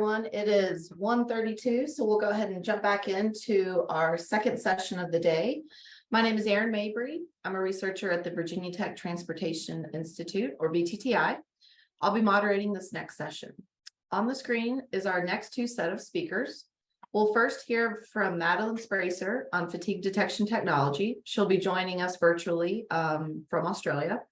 Everyone, it is 1:32, so we'll go ahead and jump back into our second session of the day. My name is Erin Mabry. I'm a researcher at the Virginia Tech Transportation Institute, or VTTI. I'll be moderating this next session. On the screen is our next two set of speakers. We'll first hear from Madeline Spracer on fatigue detection technology. She'll be joining us virtually from Australia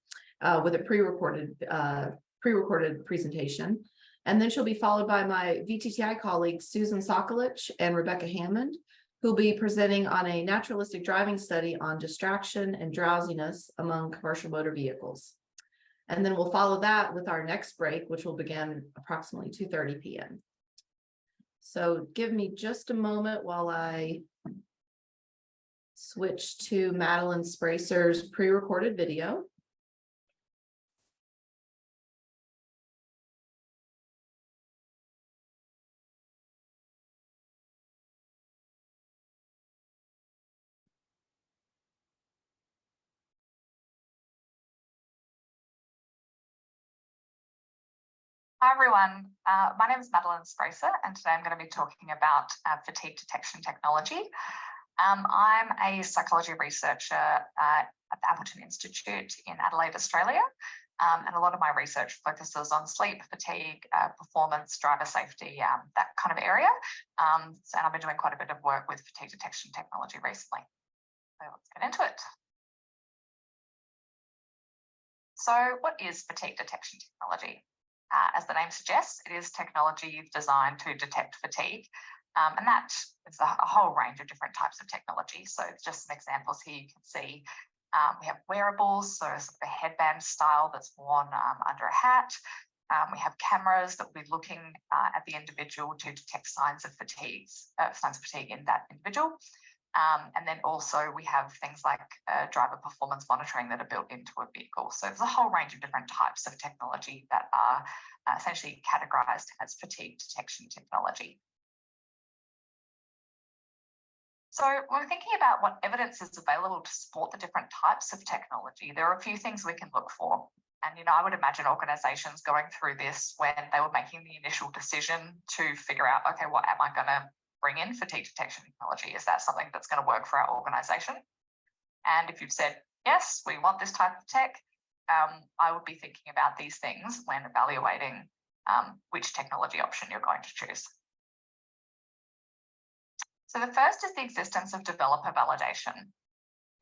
with a pre-recorded presentation. And then she'll be followed by my VTTI colleagues, Susan Sokolich and Rebecca Hammond, who'll be presenting on a naturalistic driving study on distraction and drowsiness among commercial motor vehicles. And then we'll follow that with our next break, which will begin approximately 2:30 p.m. So give me just a moment while I switch to Madeline Spracer's pre-recorded video. Hi everyone, my name is Madeline Spracer and today I'm going to be talking about fatigue detection technology. I'm a psychology researcher at the Appleton Institute in Adelaide, Australia, and a lot of my research focuses on sleep, fatigue, performance, driver safety, that kind of area. And I've been doing quite a bit of work with fatigue detection technology recently. So let's get into it. So what is fatigue detection technology? As the name suggests, it is technology designed to detect fatigue, and that is a whole range of different types of technology. So just some examples here you can see. We have wearables, so sort of a headband style that's worn under a hat. We have cameras that will be looking at the individual to detect signs of fatigue in that individual. And then also we have things like driver performance monitoring that are built into a vehicle. So there's a whole range of different types of technology that are essentially categorized as fatigue detection technology. So when we're thinking about what evidence is available to support the different types of technology, there are a few things we can look for. And, I would imagine organizations going through this when they were making the initial decision to figure out, okay, what am I going to bring in fatigue detection technology? Is that something that's going to work for our organization? And if you've said, yes, we want this type of tech, I would be thinking about these things when evaluating which technology option you're going to choose. So the first is the existence of developer validation.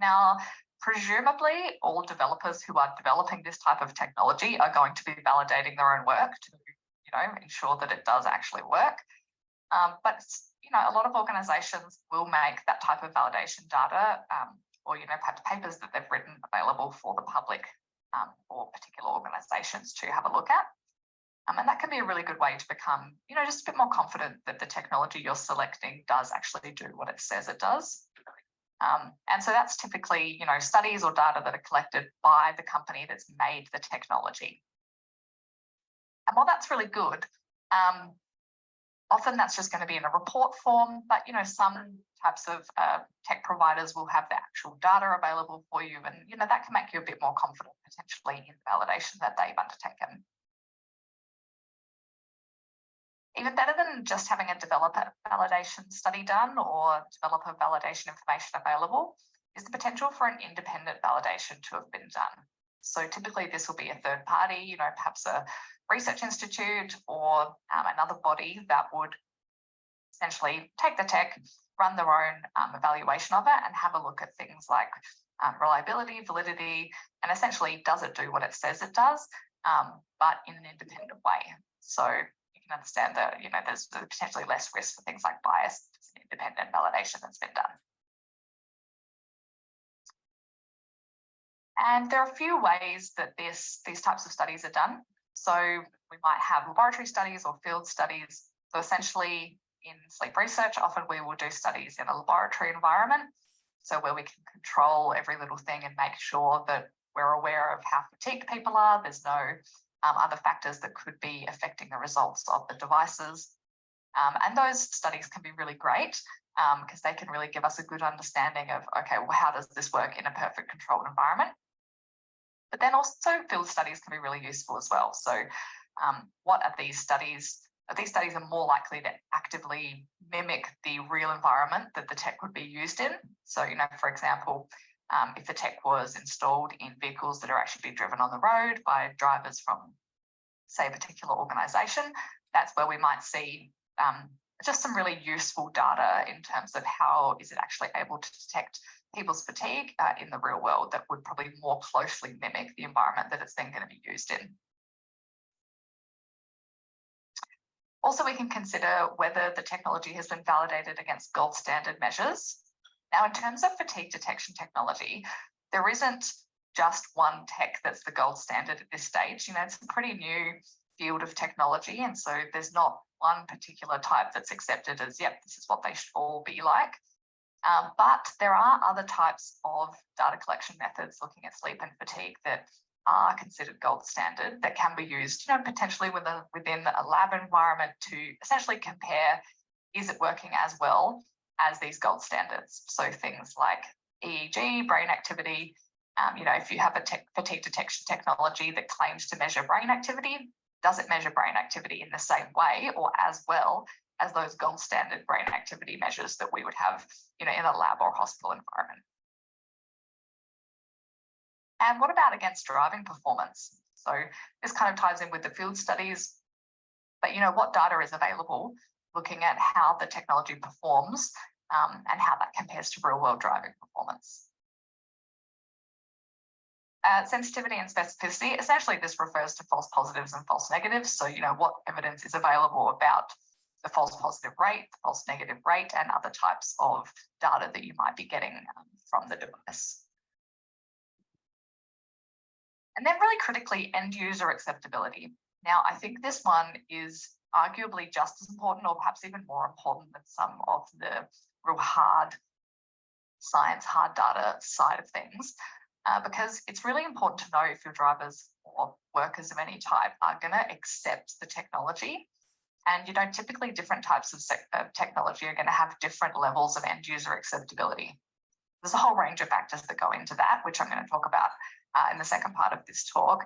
Now, presumably all developers who are developing this type of technology are going to be validating their own work to, ensure that it does actually work. But a lot of organizations will make that type of validation data or perhaps papers that they've written available for the public or particular organizations to have a look at. And that can be a really good way to become, just a bit more confident that the technology you're selecting does actually do what it says it does. And so that's typically, studies or data that are collected by the company that's made the technology. And while that's really good, often that's just going to be in a report form, but some types of tech providers will have the actual data available for you, and that can make you a bit more confident potentially in the validation that they've undertaken. Even better than just having a developer validation study done or developer validation information available is the potential for an independent validation to have been done. So typically this will be a third party, perhaps a research institute or another body that would essentially take the tech, run their own evaluation of it and have a look at things like reliability, validity, and essentially does it do what it says it does, but in an independent way. So you can understand that, there's potentially less risk for things like bias. It's an independent validation that's been done. And there are a few ways that these types of studies are done. So we might have laboratory studies or field studies. So essentially in sleep research, often we will do studies in a laboratory environment. So where we can control every little thing and make sure that we're aware of how fatigued people are. There's no other factors that could be affecting the results of the devices. And those studies can be really great because they can really give us a good understanding of, okay, well, how does this work in a perfect controlled environment? But then also field studies can be really useful as well. So what are these studies these studies are more likely to actively mimic the real environment that the tech would be used in. So, for example, if the tech was installed in vehicles that are actually being driven on the road by drivers from, say, a particular organisation, that's where we might see just some really useful data in terms of how is it actually able to detect people's fatigue in the real world that would probably more closely mimic the environment that it's then going to be used in. Also, we can consider whether the technology has been validated against gold standard measures. Now, in terms of fatigue detection technology, there isn't just one tech that's the gold standard at this stage. It's a pretty new field of technology, and so there's not one particular type that's accepted as, yep, this is what they should all be like. But there are other types of data collection methods looking at sleep and fatigue that are considered gold standard that can be used, potentially within a lab environment to essentially compare, is it working as well as these gold standards? So things like EEG, brain activity, if you have a fatigue detection technology that claims to measure brain activity, does it measure brain activity in the same way or as well as those gold standard brain activity measures that we would have, in a lab or hospital environment? And what about against driving performance? So this kind of ties in with the field studies, but what data is available looking at how the technology performs and how that compares to real world driving performance? Sensitivity and specificity, essentially this refers to false positives and false negatives. So, what evidence is available about the false positive rate, the false negative rate, and other types of data that you might be getting from the device. And then really critically, end user acceptability. Now, I think this one is arguably just as important or perhaps even more important than some of the real hard science, hard data side of things, because it's really important to know if your drivers or workers of any type are going to accept the technology. And, typically different types of technology are going to have different levels of end user acceptability. There's a whole range of factors that go into that, which I'm going to talk about in the second part of this talk.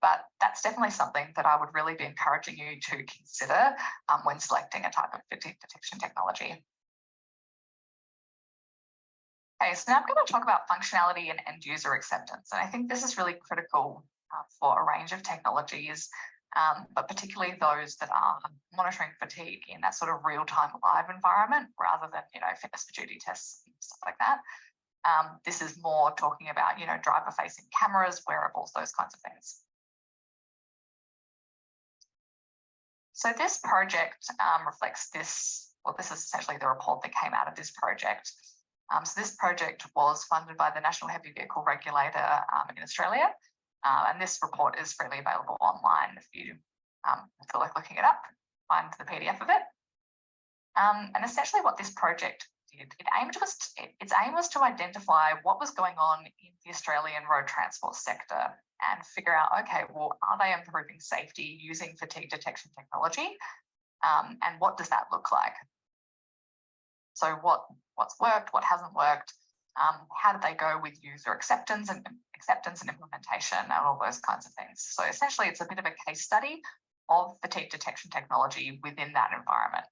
But that's definitely something that I would really be encouraging you to consider when selecting a type of fatigue detection technology. Okay, so now I'm going to talk about functionality and end user acceptance. And I think this is really critical for a range of technologies, but particularly those that are monitoring fatigue in that sort of real-time live environment rather than, fitness for duty tests and stuff like that. This is more talking about, driver-facing cameras, wearables, those kinds of things. So this project reflects this, well, this is essentially the report that came out of this project. So this project was funded by the National Heavy Vehicle Regulator in Australia. And this report is freely available online if you feel like looking it up, find the PDF of it. And essentially what this project did, its aim was to identify what was going on in the Australian road transport sector and figure out, okay, well, are they improving safety using fatigue detection technology? And what does that look like? So what's worked, what hasn't worked, how did they go with user acceptance and implementation and all those kinds of things. So essentially it's a bit of a case study of fatigue detection technology within that environment.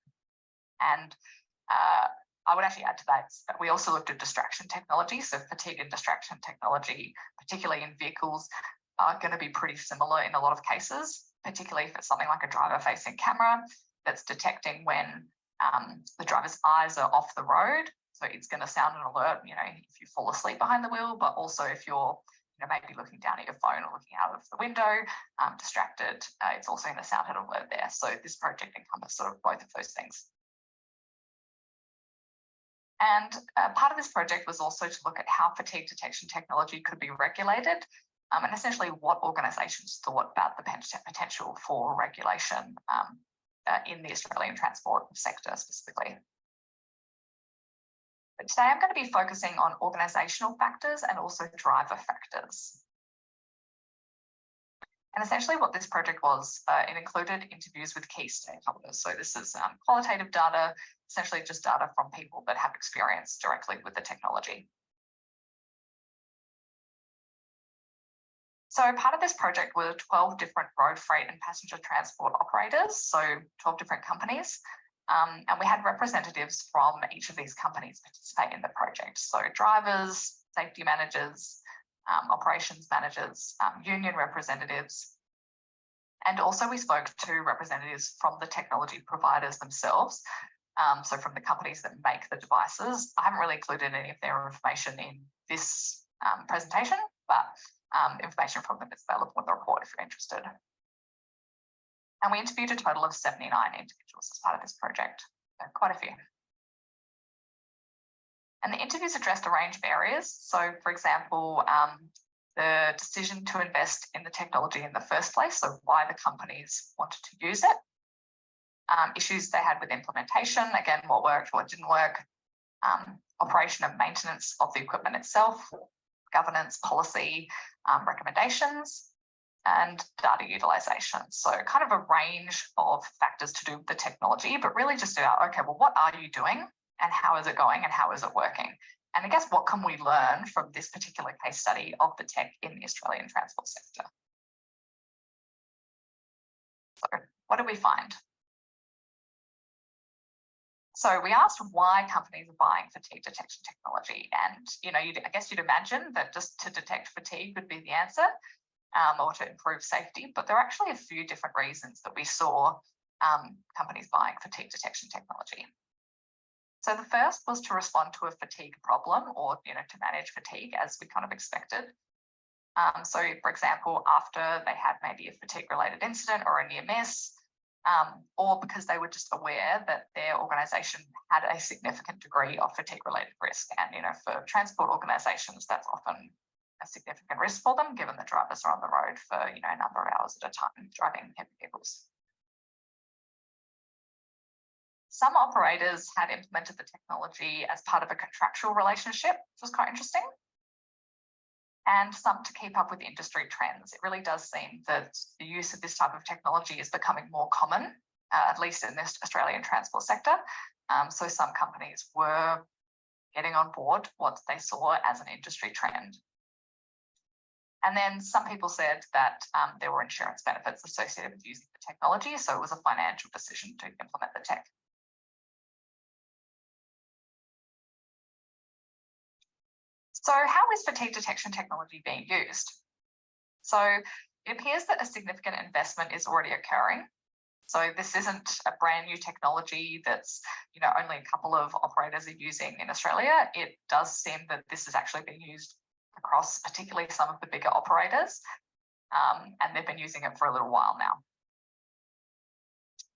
And I would actually add to that, but we also looked at distraction technology. So fatigue and distraction technology, particularly in vehicles, are going to be pretty similar in a lot of cases, particularly if it's something like a driver-facing camera that's detecting when the driver's eyes are off the road. So it's going to sound an alert, if you fall asleep behind the wheel, but also if you're, maybe looking down at your phone or looking out of the window, distracted, it's also going to sound an alert there. So this project encompasses sort of both of those things. And part of this project was also to look at how fatigue detection technology could be regulated, and essentially what organisations thought about the potential for regulation in the Australian transport sector specifically. But today I'm going to be focusing on organisational factors and also driver factors. And essentially what this project was, it included interviews with key stakeholders. So this is qualitative data, essentially just data from people that have experience directly with the technology. So part of this project were 12 different road freight and passenger transport operators, so 12 different companies. And we had representatives from each of these companies participate in the project. So drivers, safety managers, operations managers, union representatives. And also we spoke to representatives from the technology providers themselves. So from the companies that make the devices. I haven't really included any of their information in this presentation, but information from them is available in the report if you're interested. And we interviewed a total of 79 individuals as part of this project, so quite a few. And the interviews addressed a range of areas. So for example, the decision to invest in the technology in the first place, so why the companies wanted to use it. Issues they had with implementation, again, what worked, what didn't work, operation and maintenance of the equipment itself, governance, policy, recommendations, and data utilization. So kind of a range of factors to do with the technology, but really just about, okay, well, what are you doing and how is it going and how is it working? And I guess what can we learn from this particular case study of the tech in the Australian transport sector? So what did we find? So we asked why companies are buying fatigue detection technology. And, I guess you'd imagine that just to detect fatigue would be the answer, or to improve safety. But there are actually a few different reasons that we saw companies buying fatigue detection technology. So the first was to respond to a fatigue problem or, to manage fatigue as we kind of expected. So for example, after they had maybe a fatigue related incident or a near miss, or because they were just aware that their organisation had a significant degree of fatigue-related risk. And, for transport organisations, that's often a significant risk for them, given that drivers are on the road for, a number of hours at a time driving heavy vehicles. Some operators had implemented the technology as part of a contractual relationship, which was quite interesting. And some to keep up with industry trends. It really does seem that the use of this type of technology is becoming more common, at least in this Australian transport sector. So some companies were getting on board what they saw as an industry trend. And then some people said that there were insurance benefits associated with using the technology, so it was a financial decision to implement the tech. So how is fatigue detection technology being used? So it appears that a significant investment is already occurring. So this isn't a brand new technology that's, only a couple of operators are using in Australia. It does seem that this is actually being used across particularly some of the bigger operators, and they've been using it for a little while now.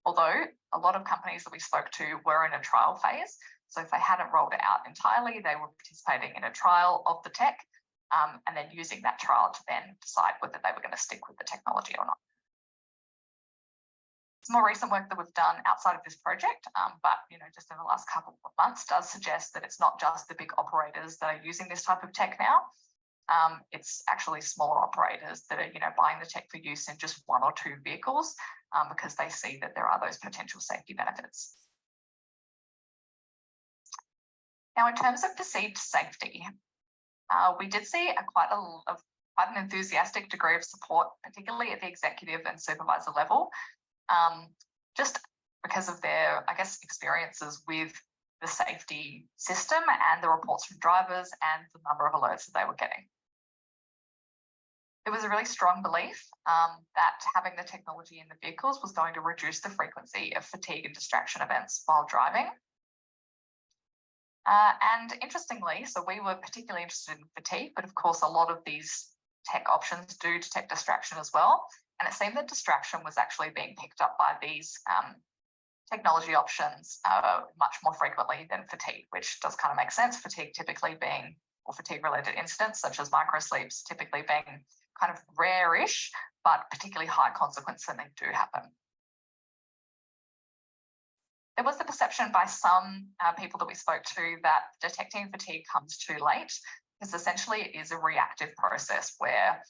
Although a lot of companies that we spoke to were in a trial phase, so if they hadn't rolled it out entirely, they were participating in a trial of the tech, and then using that trial to then decide whether they were going to stick with the technology or not. Some more recent work that we've done outside of this project, but just in the last couple of months, does suggest that it's not just the big operators that are using this type of tech now. It's actually smaller operators that are, buying the tech for use in just one or two vehicles, because they see that there are those potential safety benefits. Now, in terms of perceived safety, we did see quite an enthusiastic degree of support, particularly at the executive and supervisor level, just because of their, experiences with the safety system and the reports from drivers and the number of alerts that they were getting. There was a really strong belief that having the technology in the vehicles was going to reduce the frequency of fatigue and distraction events while driving. And interestingly, so we were particularly interested in fatigue, but of course, a lot of these tech options do detect distraction as well. And it seemed that distraction was actually being picked up by these technology options much more frequently than fatigue, which does kind of make sense. Fatigue typically being, or fatigue-related incidents such as microsleeps typically being kind of rare-ish, but particularly high consequence when they do happen. There was the perception by some people that we spoke to that detecting fatigue comes too late, because essentially it is a reactive process where,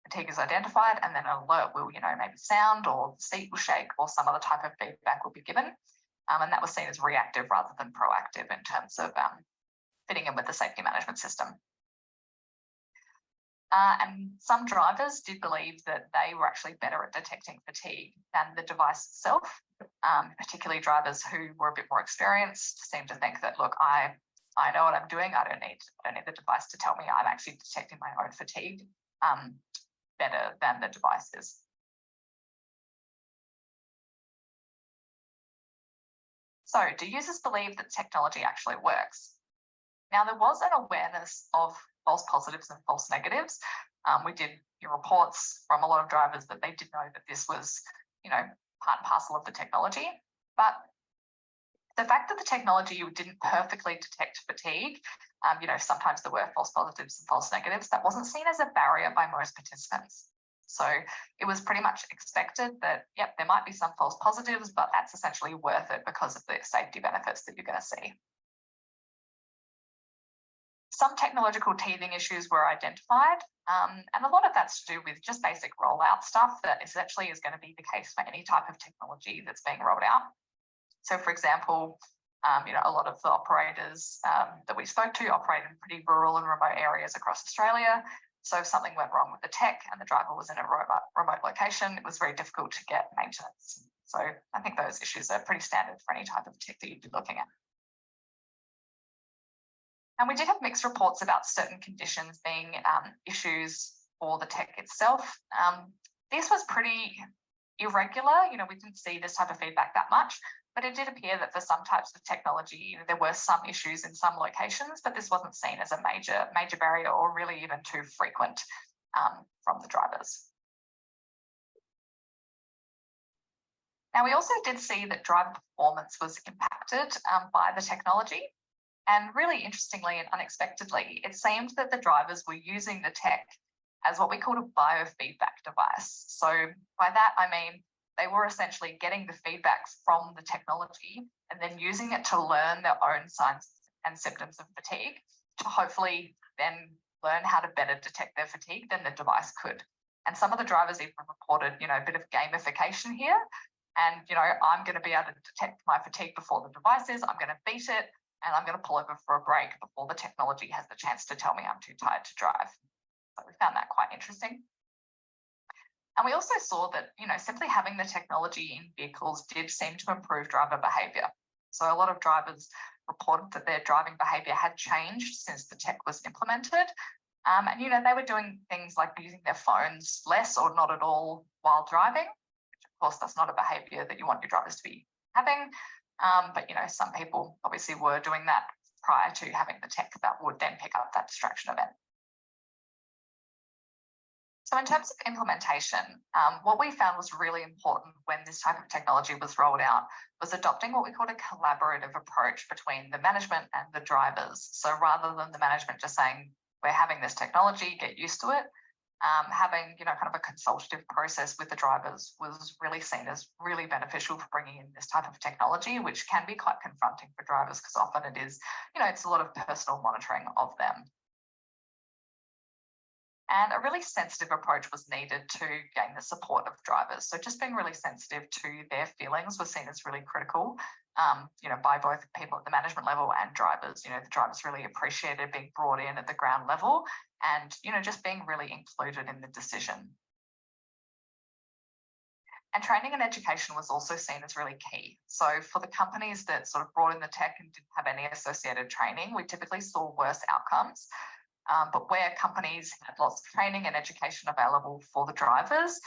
fatigue is identified and then an alert will, maybe sound or the seat will shake or some other type of feedback will be given. And that was seen as reactive rather than proactive in terms of fitting in with the safety management system. And some drivers did believe that they were actually better at detecting fatigue than the device itself. Particularly drivers who were a bit more experienced seemed to think that, look, I know what I'm doing. I don't need the device to tell me. I'm actually detecting my own fatigue better than the device is. So, do users believe that technology actually works? Now, there was an awareness of false positives and false negatives. We did hear reports from a lot of drivers that they did know that this was, part and parcel of the technology. But the fact that the technology didn't perfectly detect fatigue, sometimes there were false positives and false negatives, that wasn't seen as a barrier by most participants. So it was pretty much expected that, yep, there might be some false positives, but that's essentially worth it because of the safety benefits that you're going to see. Some technological teething issues were identified, and a lot of that's to do with just basic rollout stuff that essentially is going to be the case for any type of technology that's being rolled out. So, for example, a lot of the operators that we spoke to operate in pretty rural and remote areas across Australia. So if something went wrong with the tech and the driver was in a remote location, it was very difficult to get maintenance. So I think those issues are pretty standard for any type of tech that you'd be looking at. And we did have mixed reports about certain conditions being issues for the tech itself. This was pretty irregular. We didn't see this type of feedback that much, but it did appear that for some types of technology, there were some issues in some locations, but this wasn't seen as a major barrier or really even too frequent from the drivers. Now, we also did see that driver performance was impacted by the technology. And really interestingly and unexpectedly, it seemed that the drivers were using the tech as what we call a biofeedback device. So by that, I mean, they were essentially getting the feedback from the technology and then using it to learn their own signs and symptoms of fatigue to hopefully then learn how to better detect their fatigue than the device could. And some of the drivers even reported, a bit of gamification here. And, I'm going to be able to detect my fatigue before the device is, I'm going to beat it, and I'm going to pull over for a break before the technology has the chance to tell me I'm too tired to drive. So we found that quite interesting. And we also saw that, simply having the technology in vehicles did seem to improve driver behaviour. So a lot of drivers reported that their driving behaviour had changed since the tech was implemented. And, they were doing things like using their phones less or not at all while driving, which of course that's not a behaviour that you want your drivers to be having. But, some people obviously were doing that prior to having the tech that would then pick up that distraction event. So in terms of implementation, what we found was really important when this type of technology was rolled out was adopting what we called a collaborative approach between the management and the drivers. So rather than the management just saying, we're having this technology, get used to it, having, kind of a consultative process with the drivers was really seen as really beneficial for bringing in this type of technology, which can be quite confronting for drivers because often it is, it's a lot of personal monitoring of them. And a really sensitive approach was needed to gain the support of drivers. So just being really sensitive to their feelings was seen as really critical, by both people at the management level and drivers. The drivers really appreciated being brought in at the ground level and, just being really included in the decision. And training and education was also seen as really key. So for the companies that sort of brought in the tech and didn't have any associated training, we typically saw worse outcomes. But where companies had lots of training and education available for the drivers,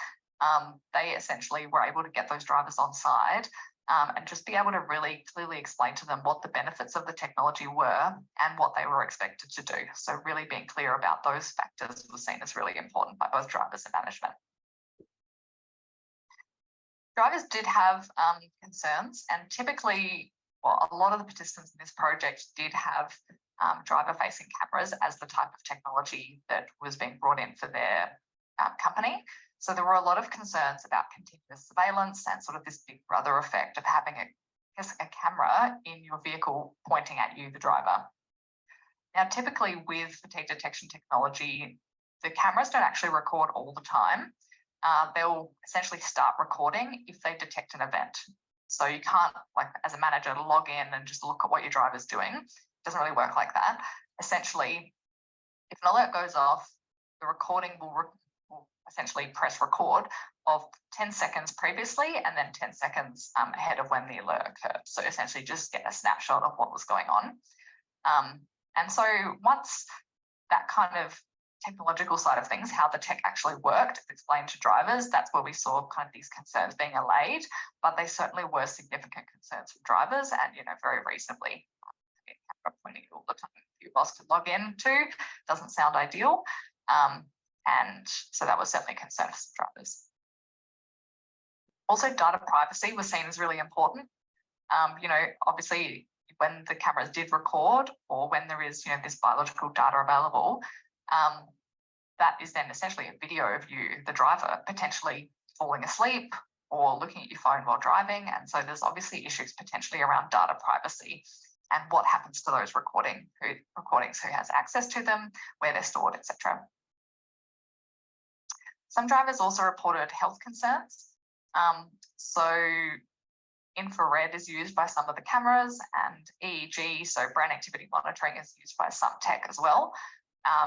they essentially were able to get those drivers on side and just be able to really clearly explain to them what the benefits of the technology were and what they were expected to do. So really being clear about those factors was seen as really important by both drivers and management. Drivers did have concerns, and typically, a lot of the participants in this project did have driver-facing cameras as the type of technology that was being brought in for their company. So there were a lot of concerns about continuous surveillance and sort of this big brother effect of having a camera in your vehicle pointing at you, the driver. Now, typically with fatigue detection technology, the cameras don't actually record all the time. They'll essentially start recording if they detect an event. So you can't, as a manager, log in and just look at what your driver's doing. It doesn't really work like that. Essentially, if an alert goes off, the recording will essentially press record of 10 seconds previously and then 10 seconds ahead of when the alert occurred. So essentially just get a snapshot of what was going on. And so once that kind of technological side of things, how the tech actually worked, explained to drivers, that's where we saw kind of these concerns being allayed, but they certainly were significant concerns for drivers and, very reasonably. Camera pointing all the time your boss could log in to doesn't sound ideal. And so that was certainly a concern for some drivers. Also, data privacy was seen as really important. Obviously, when the cameras did record or when there is, this biological data available, that is then essentially a video of you, the driver, potentially falling asleep or looking at your phone while driving. And so there's obviously issues potentially around data privacy and what happens to those recordings, who has access to them, where they're stored, etc. Some drivers also reported health concerns. So infrared is used by some of the cameras, and EEG, so brain activity monitoring, is used by some tech as well.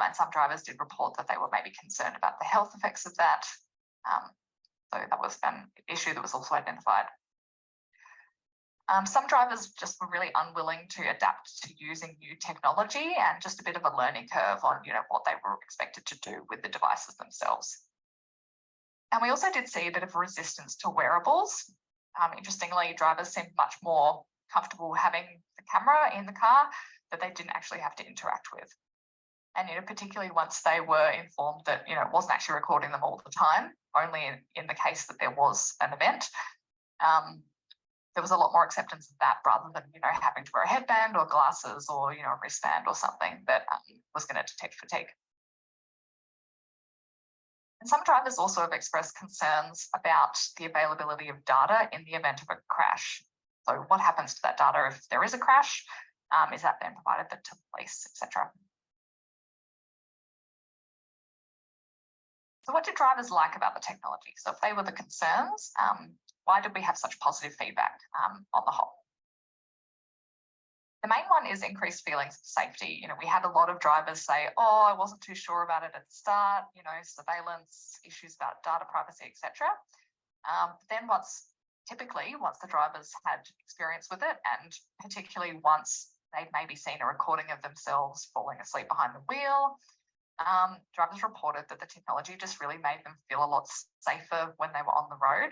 And some drivers did report that they were maybe concerned about the health effects of that. So that was an issue that was also identified. Some drivers just were really unwilling to adapt to using new technology, and just a bit of a learning curve on, what they were expected to do with the devices themselves. And we also did see a bit of resistance to wearables. Interestingly, drivers seemed much more comfortable having the camera in the car that they didn't actually have to interact with. And, particularly once they were informed that, it wasn't actually recording them all the time, only in the case that there was an event, there was a lot more acceptance of that rather than, having to wear a headband or glasses or, a wristband or something that was going to detect fatigue. And some drivers also have expressed concerns about the availability of data in the event of a crash. So what happens to that data if there is a crash? Is that then provided to police, etc.? So what did drivers like about the technology? So if they were the concerns, why did we have such positive feedback on the whole? The main one is increased feelings of safety. We had a lot of drivers say, oh, I wasn't too sure about it at the start, surveillance, issues about data privacy, etc. Then once the drivers had experience with it, and particularly once they'd maybe seen a recording of themselves falling asleep behind the wheel, drivers reported that the technology just really made them feel a lot safer when they were on the road.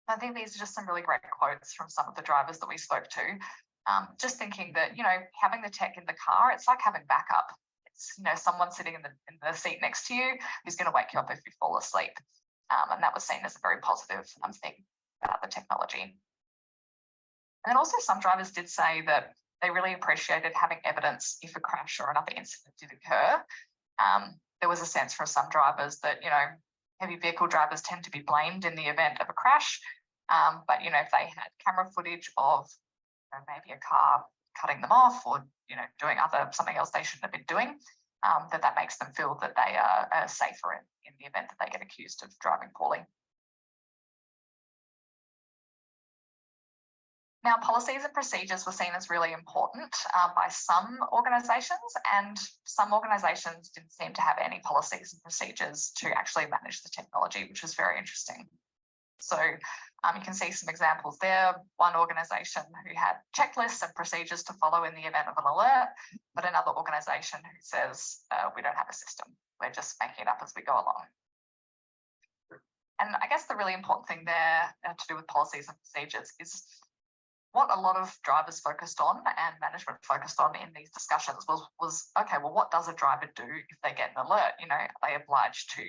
I think these are just some really great quotes from some of the drivers that we spoke to. Just thinking that, having the tech in the car, it's like having backup. It's, someone sitting in the seat next to you who's going to wake you up if you fall asleep. And that was seen as a very positive thing about the technology. And then also some drivers did say that they really appreciated having evidence if a crash or another incident did occur. There was a sense from some drivers that, heavy vehicle drivers tend to be blamed in the event of a crash. But, if they had camera footage of maybe a car cutting them off or, doing something else they shouldn't have been doing, that makes them feel that they are safer in the event that they get accused of driving poorly. Now, policies and procedures were seen as really important by some organisations, and some organisations didn't seem to have any policies and procedures to actually manage the technology, which was very interesting. So you can see some examples there. One organisation who had checklists and procedures to follow in the event of an alert, but another organisation who says, we don't have a system. We're just making it up as we go along. And I guess the really important thing there to do with policies and procedures is what a lot of drivers focused on and management focused on in these discussions was okay, well, what does a driver do if they get an alert? Are they obliged to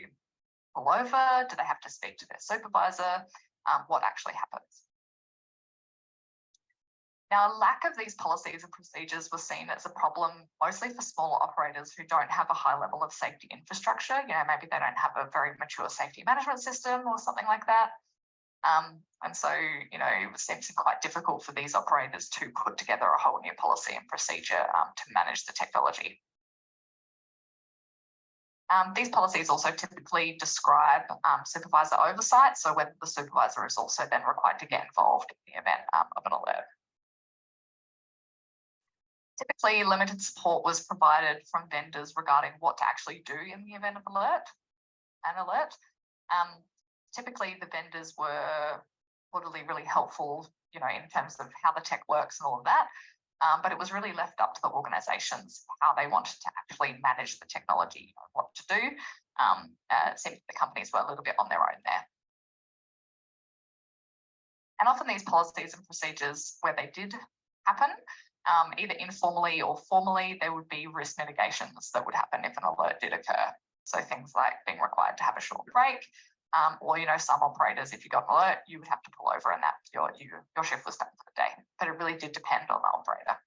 pull over? Do they have to speak to their supervisor? What actually happens? Now, a lack of these policies and procedures was seen as a problem mostly for smaller operators who don't have a high level of safety infrastructure. Maybe they don't have a very mature safety management system or something like that. And so, it seems quite difficult for these operators to put together a whole new policy and procedure to manage the technology. These policies also typically describe supervisor oversight, so whether the supervisor is also then required to get involved in the event of an alert. Typically, limited support was provided from vendors regarding what to actually do in the event of an alert. Typically, the vendors were reportedly really helpful, in terms of how the tech works and all of that. But it was really left up to the organizations how they wanted to actually manage the technology, what to do. It seemed the companies were a little bit on their own there. And often these policies and procedures, where they did happen, either informally or formally, there would be risk mitigations that would happen if an alert did occur. So things like being required to have a short break, or some operators, if you got an alert, you would have to pull over, and that your shift was done for the day. But it really did depend on the operator.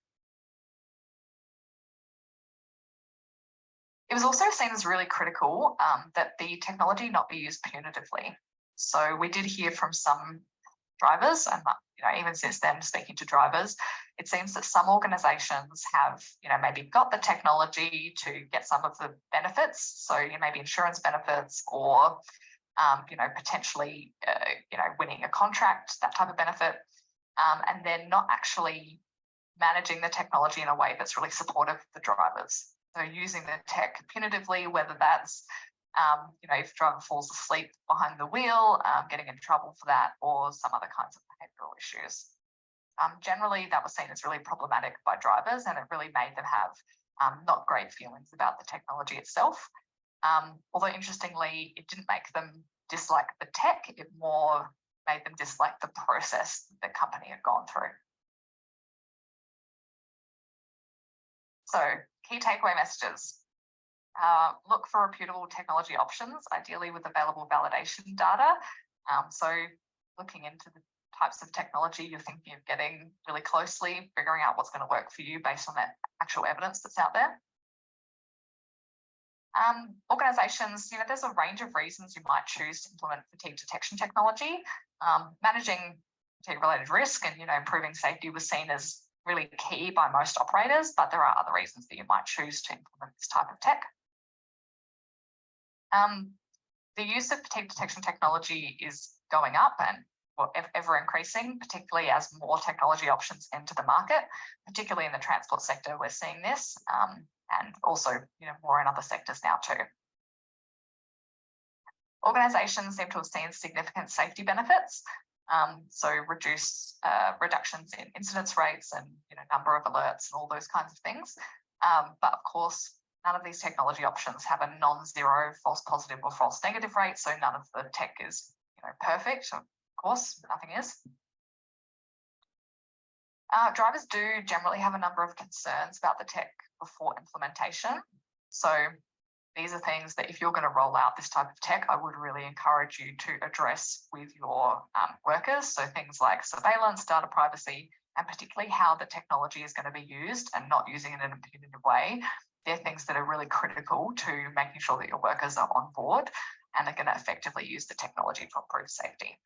It was also seen as really critical that the technology not be used punitively. So we did hear from some drivers, and even since then, speaking to drivers, it seems that some organisations have maybe got the technology to get some of the benefits, so maybe insurance benefits, or potentially winning a contract, that type of benefit, and then not actually managing the technology in a way that's really supportive of the drivers. So using the tech punitively, whether that's if a driver falls asleep behind the wheel, getting in trouble for that, or some other kinds of behavioural issues. Generally, that was seen as really problematic by drivers, and it really made them have not great feelings about the technology itself. Although interestingly, it didn't make them dislike the tech, it more made them dislike the process the company had gone through. So, key takeaway messages. Look for reputable technology options, ideally with available validation data. So looking into the types of technology you're thinking of getting really closely, figuring out what's going to work for you based on that actual evidence that's out there. Organisations, there's a range of reasons you might choose to implement fatigue detection technology. Managing fatigue-related risk and improving safety was seen as really key by most operators, but there are other reasons that you might choose to implement this type of tech. The use of fatigue detection technology is going up and ever increasing, particularly as more technology options enter the market, particularly in the transport sector. We're seeing this, and also more in other sectors now too. Organisations seem to have seen significant safety benefits, so reductions in incidence rates and number of alerts and all those kinds of things. But of course, none of these technology options have a non-zero false positive or false negative rate, so none of the tech is perfect. Of course, nothing is. Drivers do generally have a number of concerns about the tech before implementation. So these are things that if you're going to roll out this type of tech, I would really encourage you to address with your workers. So things like surveillance, data privacy, and particularly how the technology is going to be used and not using it in a punitive way. They're things that are really critical to making sure that your workers are on board and are going to effectively use the technology to improve safety.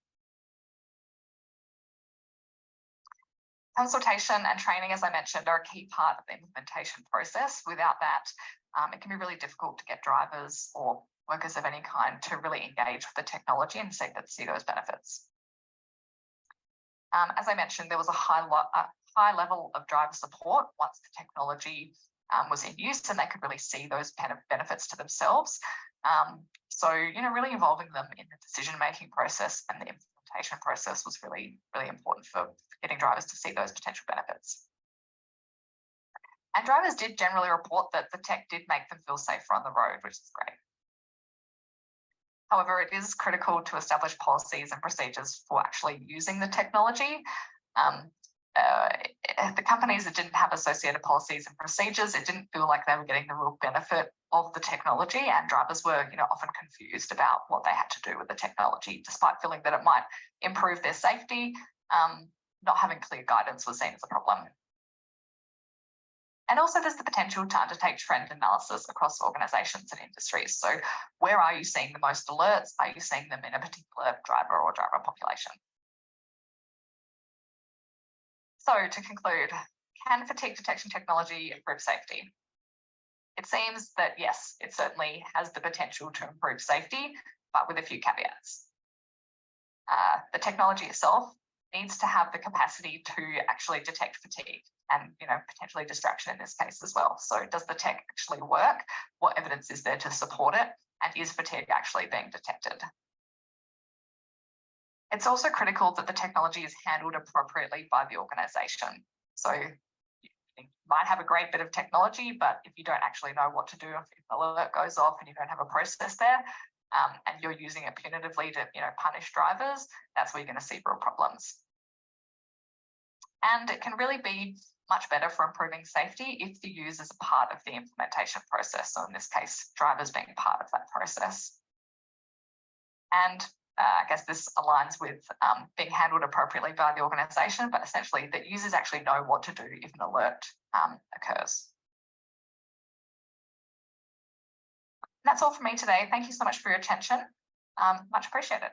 Consultation and training, as I mentioned, are a key part of the implementation process. Without that, it can be really difficult to get drivers or workers of any kind to really engage with the technology and see those benefits. As I mentioned, there was a high level of driver support once the technology was in use, and they could really see those benefits to themselves. So, really involving them in the decision-making process and the implementation process was really, really important for getting drivers to see those potential benefits. And drivers did generally report that the tech did make them feel safer on the road, which is great. However, it is critical to establish policies and procedures for actually using the technology. The companies that didn't have associated policies and procedures, it didn't feel like they were getting the real benefit of the technology, and drivers were often confused about what they had to do with the technology, despite feeling that it might improve their safety. Not having clear guidance was seen as a problem. And also there's the potential to undertake trend analysis across organisations and industries. So where are you seeing the most alerts? Are you seeing them in a particular driver or driver population? So to conclude, can fatigue detection technology improve safety? It seems that yes, it certainly has the potential to improve safety, but with a few caveats. The technology itself needs to have the capacity to actually detect fatigue and, potentially distraction in this case as well. So does the tech actually work? What evidence is there to support it? And is fatigue actually being detected? It's also critical that the technology is handled appropriately by the organisation. So you might have a great bit of technology, but if you don't actually know what to do, if the alert goes off and you don't have a process there, and you're using it punitively to, punish drivers, that's where you're going to see real problems. And it can really be much better for improving safety if the users are part of the implementation process. So in this case, drivers being part of that process. And I guess this aligns with being handled appropriately by the organisation, but essentially that users actually know what to do if an alert occurs. That's all from me today. Thank you so much for your attention. Much appreciated.